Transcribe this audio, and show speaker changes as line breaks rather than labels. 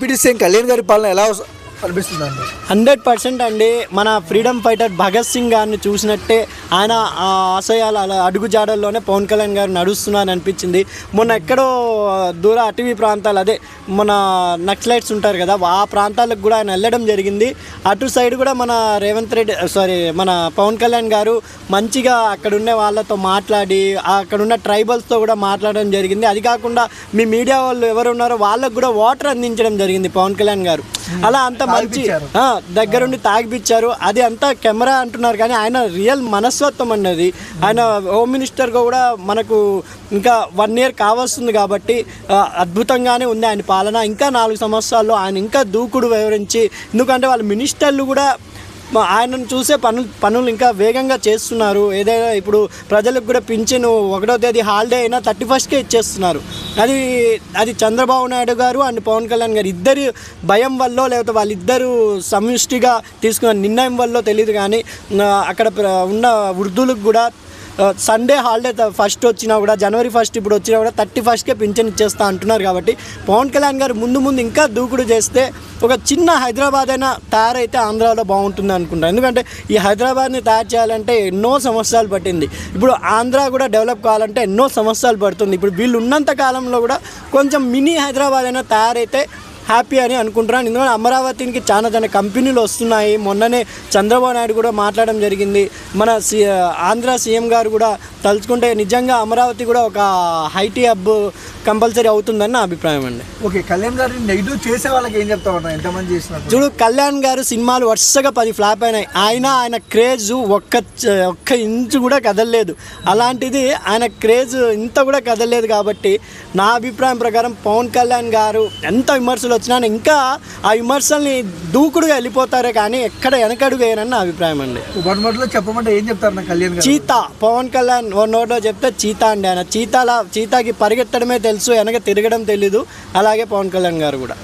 Deputy CM Kalyan గారి పాలన ఎలా అనిపిస్తుందండి?
100% అండి. మన ఫ్రీడమ్ ఫైటర్ భగత్ సింగ్ గారిని చూసినట్టే ఆయన ఆశయాలు అలా అడుగుజాడల్లోనే పవన్ కళ్యాణ్ గారు నడుస్తున్నారని అనిపించింది. మొన్న ఎక్కడో దూర అటవీ ప్రాంతాలు, అదే మన నక్సలైట్స్ ఉంటారు కదా, ఆ ప్రాంతాలకు కూడా ఆయన వెళ్ళడం జరిగింది. అటు సైడ్ కూడా మన మన పవన్ కళ్యాణ్ గారు మంచిగా అక్కడ ఉండే వాళ్ళతో మాట్లాడి అక్కడున్న ట్రైబల్స్తో కూడా మాట్లాడడం జరిగింది. అది కాకుండా మీ మీడియా వాళ్ళు ఎవరు ఉన్నారో వాళ్ళకు కూడా వాటర్ అందించడం జరిగింది పవన్ కళ్యాణ్ గారు. అలా అంత మంచి దగ్గరుండి తాగిపిచ్చారు. అది అంతా కెమెరా అంటున్నారు కానీ ఆయన రియల్ మనస్తత్వం అన్నది. ఆయన హోమ్ మినిస్టర్గా కూడా మనకు ఇంకా 1 year కావస్తుంది కాబట్టి అద్భుతంగానే ఉంది ఆయన పాలన. ఇంకా 4 సంవత్సరాల్లో ఆయన ఇంకా దూకుడు వివరించి, ఎందుకంటే వాళ్ళ మినిస్టర్లు కూడా ఆయనను చూసే పనులు ఇంకా వేగంగా చేస్తున్నారు. ఏదైనా ఇప్పుడు ప్రజలకు కూడా పింఛను 1వ తేదీ హాలిడే అయినా 31st ఇచ్చేస్తున్నారు. అది చంద్రబాబు నాయుడు గారు అండ్ పవన్ కళ్యాణ్ గారు ఇద్దరి భయం వల్ల, లేకపోతే వాళ్ళిద్దరూ సమిష్టిగా తీసుకున్న నిర్ణయం వల్ల తెలియదు కానీ అక్కడ ఉన్న వృద్ధులకు కూడా సండే హాలిడే 1st వచ్చినా కూడా, January 1st ఇప్పుడు వచ్చినా కూడా 31st పింఛన్ ఇచ్చేస్తా అంటున్నారు. కాబట్టి పవన్ కళ్యాణ్ గారు ముందు ఇంకా దూకుడు చేస్తే ఒక చిన్న హైదరాబాద్ అయినా తయారైతే ఆంధ్రాలో బాగుంటుంది అనుకుంటాను. ఎందుకంటే ఈ హైదరాబాద్ని తయారు చేయాలంటే ఎన్నో సంవత్సరాలు పట్టింది. ఇప్పుడు ఆంధ్ర కూడా డెవలప్ కావాలంటే ఎన్నో సంవత్సరాలు పడుతుంది. ఇప్పుడు వీళ్ళు ఉన్నంత కాలంలో కూడా కొంచెం మినీ హైదరాబాద్ అయినా తయారైతే హ్యాపీ అని అనుకుంటున్నాను. ఎందుకంటే అమరావతికి చాలా కంపెనీలు వస్తున్నాయి. మొన్ననే చంద్రబాబు నాయుడు కూడా మాట్లాడడం జరిగింది. మన ఆంధ్ర సీఎం గారు కూడా తలుచుకుంటే నిజంగా అమరావతి కూడా ఒక ఐటీ హబ్ కంపల్సరీ అవుతుందని నా అభిప్రాయం అండి.
ఓకే, కళ్యాణ్ గారిని నెగిటివ్ చేసే వాళ్ళకి ఏం చెప్తా ఉన్నా? ఎంతమంది చేసినారు
చూడు, కళ్యాణ్ గారు సినిమాలు వరుసగా 10 ఫ్లాప్ అయినాయి. ఆయన క్రేజ్ ఒక్క ఇంచు కూడా కదలలేదు. అలాంటిది ఆయన క్రేజ్ ఇంత కూడా కదలలేదు. కాబట్టి నా అభిప్రాయం ప్రకారం పవన్ కళ్యాణ్ గారు ఎంత విమర్శలు వచ్చినా ఇంకా ఆ విమర్శల్ని దూకుడుగా వెళ్ళిపోతారే కానీ ఎక్కడ వెనకడుగు వేయనని నా అభిప్రాయం అండి.
1 word లో చెప్పమంటే ఏం చెప్తారు కళ్యాణ్ గారు?
చీతా. పవన్ కళ్యాణ్ 1 word లో చెప్తే చీతా అండి. ఆయన చీతాకి పరిగెత్తడమే తెలుసు, వెనక తిరగడం తెలీదు. అలాగే పవన్ కళ్యాణ్ గారు కూడా.